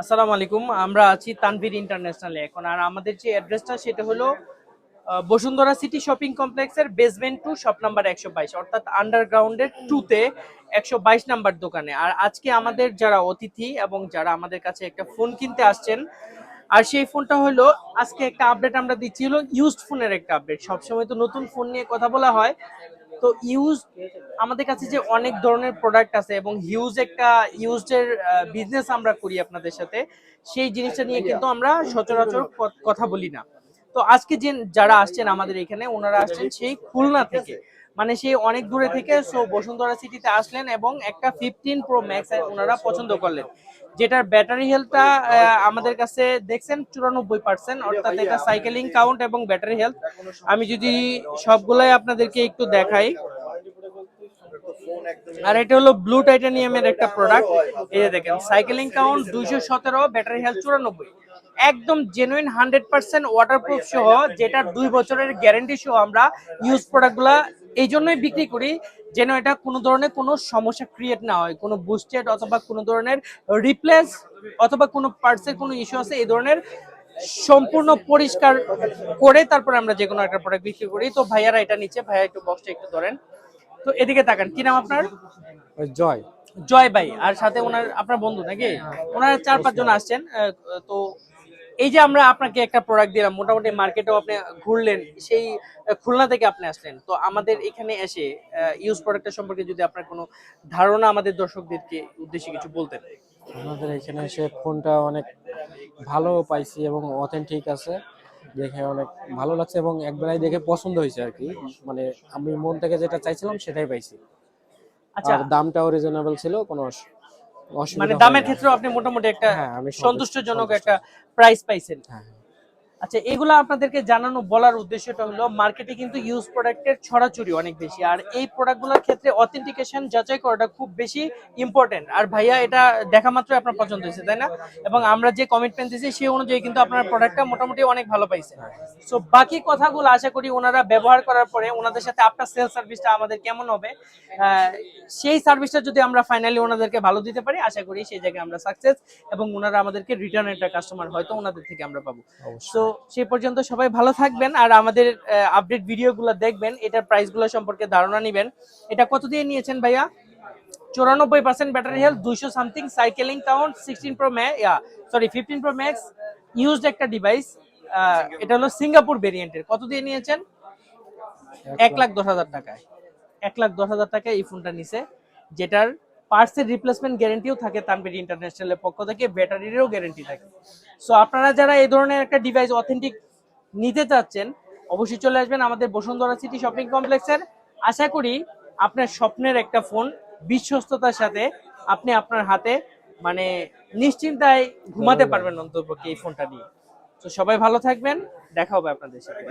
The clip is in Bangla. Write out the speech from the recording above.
আসসালামু আলাইকুম। আমরা আছি তানভীর ইন্টারন্যাশনালে এখন। আর আমাদের যে অ্যাড্রেসটা সেটা হলো বসুন্ধরা সিটি শপিং কমপ্লেক্সের বেসমেন্ট 2 শপ নাম্বার 122, অর্থাৎ আন্ডারগ্রাউন্ডের 2 তে 122 নাম্বার দোকানে। আর আজকে আমাদের যারা অতিথি এবং যারা আমাদের কাছে একটা ফোন কিনতে আসছেন, আর সেই ফোনটা হলো আজকে একটা আপডেট আমরা দিচ্ছি, হলো ইউজড ফোনের একটা আপডেট। সবসময় তো নতুন ফোন নিয়ে কথা বলা হয়, তো ইউজ আমাদের কাছে যে অনেক ধরনের প্রোডাক্ট আছে এবং হিউজ একটা ইউজের বিজনেস আমরা করি আপনাদের সাথে, সেই জিনিসটা নিয়ে কিন্তু আমরা সচরাচর কথা বলি না। তো আজকে যে যারা আসছেন আমাদের এখানে, ওনারা আসছেন সেই খুলনা থেকে, মানে সেই অনেক দূরে থেকে। সো বসুন্ধরা সিটিতে আসলেন এবং একটা 15 Pro Max ওনারা পছন্দ করলেন, যেটার ব্যাটারি হেলথটা আমাদের কাছে দেখছেন 94%, অর্থাৎ এটা সাইকেলিং কাউন্ট এবং ব্যাটারি হেলথ আমি যদি সবগুলাই আপনাদেরকে একটু দেখাই। আর এটা হলো ব্লু টাইটানিয়ামের একটা প্রোডাক্ট। এই যে দেখেন, সাইকেলিং কাউন্ট 217, ব্যাটারি হেলথ 94, একদম জেনুইন 100% ওয়াটারপ্রুফ সহ, যেটা 2 বছরের গ্যারান্টি সহ আমরা ইউজ প্রোডাক্টগুলা এই জন্যই বিক্রি করি, যেন এটা কোনো ধরনের কোনো সমস্যা ক্রিয়েট না হয়, কোনো বুস্টেড অথবা কোনো ধরনের রিপ্লেস অথবা কোনো পার্টসের কোনো ইস্যু আছে এই ধরনের সম্পূর্ণ পরিষ্কার করে তারপরে আমরা যে কোনো একটা প্রোডাক্ট বিক্রি করি। তো ভাইয়ারা এটা নিচে, ভাইয়া একটু বক্সটা একটু ধরেন। তো এদিকে তাকান, কি নাম আপনার? জয়। জয় ভাই। আর সাথে ওনার আপনার বন্ধু নাকি? ওনারা 4-5 জন আসছেন। তো এই যে আমরা আপনাকে একটা প্রোডাক্ট দিলাম, মোটামুটি মার্কেটেও আপনি ঘুরলেন, সেই খুলনা থেকে আপনি আসলেন, তো আমাদের এখানে এসে ইউজ প্রোডাক্টের সম্পর্কে যদি আপনার কোনো ধারণা আমাদের দর্শকদেরকে উদ্দেশ্যে কিছু বলতেন। আমাদের এখানে এসে ফোনটা অনেক ভালো পাইছি এবং অথেন্টিক আছে, দেখে অনেক ভালো লাগছে এবং একবারই দেখে পছন্দ হয়েছে আর কি। মানে আমি মন থেকে যেটা চাইছিলাম সেটাই পাইছি। আচ্ছা, আর দামটাও রিজনেবল ছিল, কোনো মানে অসুবিধা দামের হয়নি। ক্ষেত্রেও আপনি মোটামুটি একটা হ্যাঁ, আমি সন্তুষ্টজনক সন্তুষ্ট। একটা প্রাইস পাইছেন। হ্যাঁ, আচ্ছা, এগুলো আপনাদেরকে জানানো বলার উদ্দেশ্যটা হলো, মার্কেটে কিন্তু ইউজ প্রোডাক্টের ছড়াছড়ি অনেক বেশি, আর এই প্রোডাক্টগুলোর ক্ষেত্রে অথেন্টিকেশন যাচাই করাটা খুব বেশি ইম্পর্টেন্ট। আর ভাইয়া এটা দেখা মাত্রই আপনার পছন্দ হয়েছে, তাই না? এবং আমরা যে কমিটমেন্ট দিয়েছি সেই অনুযায়ী কিন্তু আপনার প্রোডাক্টটা মোটামুটি অনেক ভালো পাইছে। সো বাকি কথাগুলো আশা করি ওনারা ব্যবহার করার পরে ওনাদের সাথে আপনার সেল সার্ভিসটা আমাদের কেমন হবে, সেই সার্ভিসটা যদি আমরা ফাইনালি ওনাদেরকে ভালো দিতে পারি, আশা করি সেই জায়গায় আমরা সাকসেস, এবং ওনারা আমাদেরকে রিটার্ন একটা কাস্টমার হয়তো ওনাদের থেকে আমরা পাবো। অবশ্যই। সো সেই পর্যন্ত সবাই ভালো থাকবেন, আর আমাদের আপডেট ভিডিওগুলো দেখবেন, এটার প্রাইসগুলো সম্পর্কে ধারণা নেবেন। এটা কত দিয়ে নিয়েছেন ভাইয়া? 94% battery health, 200 something, cycling count, 15 Pro Max used একটা ডিভাইস। এটা হলো সিঙ্গাপুর ভেরিয়েন্টের। কত দিয়ে নিয়েছেন? 1,10,000 টাকায়। 1,10,000 টাকায় এই ফোনটা নিছে, যেটার পার্টসের রিপ্লেসমেন্ট গ্যারেন্টিও থাকে তানভীর ইন্টারন্যাশনালের পক্ষ থেকে, ব্যাটারিরও গ্যারেন্টি থাকে। সো আপনারা যারা এই ধরনের একটা ডিভাইস অথেন্টিক নিতে চাচ্ছেন, অবশ্যই চলে আসবেন আমাদের বসুন্ধরা সিটি শপিং কমপ্লেক্সের। আশা করি আপনার স্বপ্নের একটা ফোন বিশ্বস্ততার সাথে আপনি আপনার হাতে, মানে নিশ্চিন্তায় ঘুমাতে পারবেন অন্ততপক্ষে এই ফোনটা নিয়ে। তো সবাই ভালো থাকবেন, দেখা হবে আপনাদের সাথে।